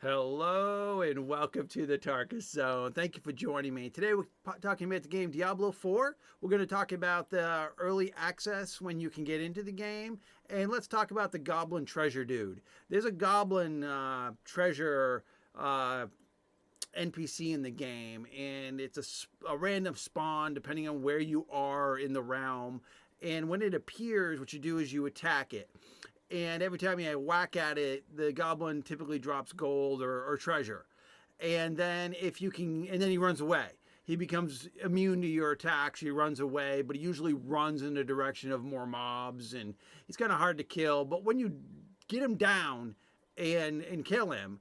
Hello and welcome to the Tarkus Zone. Thank you for joining me. Today we're talking about the game Diablo 4. We're going to talk about the early access when you can get into the game. And let's talk about the Goblin Treasure Dude. There's a Goblin treasure NPC in the game, and it's a random spawn depending on where you are in the realm. And when it appears, what you do is you attack it. And every time you whack at it, the goblin typically drops gold or treasure. And then and then he runs away. He becomes immune to your attacks. He runs away, but he usually runs in the direction of more mobs, and he's kind of hard to kill. But when you get him down and kill him,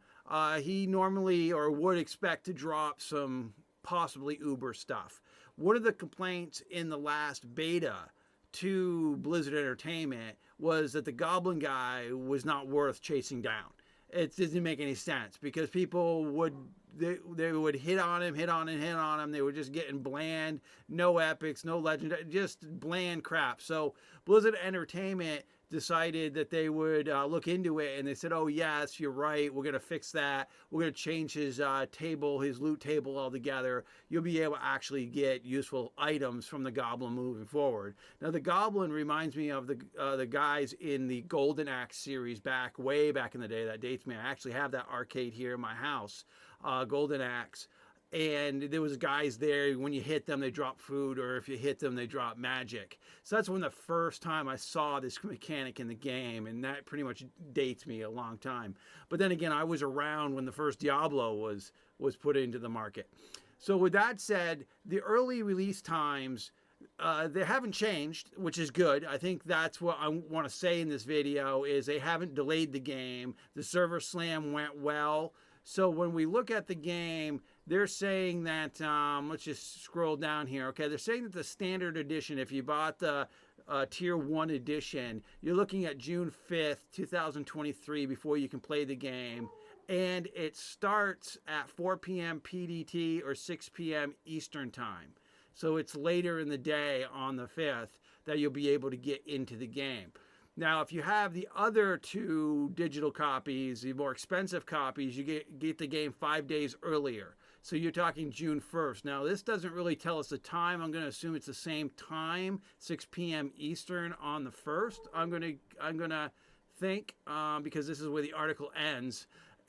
he normally or would expect to drop some possibly uber stuff. One of the complaints in the last beta to Blizzard Entertainment was that the Goblin guy was not worth chasing down. It didn't make any sense because people they would hit on him. They were just getting bland, no epics, no legend, just bland crap. So Blizzard Entertainment decided that they would look into it, and they said, "Oh yes, you're right. We're gonna fix that. We're gonna change his his loot table altogether. You'll be able to actually get useful items from the Goblin moving forward." Now the Goblin reminds me of the guys in the Golden Axe series way back in the day. That dates me. I actually have that arcade here in my house, Golden Axe. And there was guys there, when you hit them they drop food, or if you hit them they drop magic. So that's when the first time I saw this mechanic in the game, and that pretty much dates me a long time. But then again, I was around when the first Diablo was put into the market. So with that said, the early release times, they haven't changed, which is good. I think that's what I want to say in this video, is they haven't delayed the game. The server slam went well. So when we look at the game, they're saying that, let's just scroll down here. Okay, they're saying that the standard edition, if you bought the tier 1 edition, you're looking at June 5th, 2023 before you can play the game. And it starts at 4 p.m. PDT or 6 p.m. Eastern time. So it's later in the day on the 5th that you'll be able to get into the game. Now, if you have the other two digital copies, the more expensive copies, you get the game 5 days earlier. So you're talking June 1st. Now, this doesn't really tell us the time. I'm going to assume it's the same time, 6 p.m. Eastern on the 1st. I'm going to think, because this is where the article ends,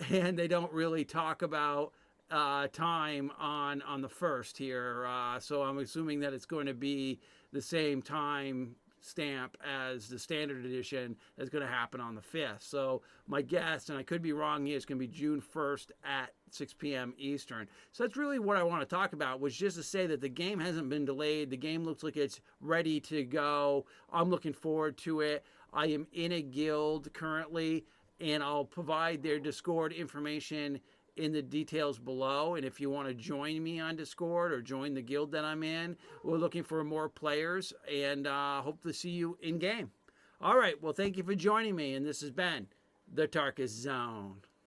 and they don't really talk about time on the 1st here. So I'm assuming that it's going to be the same time stamp as the standard edition that's going to happen on the 5th. So my guess, and I could be wrong here, it's going to be June 1st at 6 p.m. Eastern. So that's really what I want to talk about, was just to say that the game hasn't been delayed. The game looks like it's ready to go. I'm looking forward to it. I am in a guild currently, and I'll provide their Discord information in the details below. And if you want to join me on Discord or join the guild that I'm in, we're looking for more players, and hope to see you in game. All right, well, thank you for joining me, and this has been the Tarkus Zone.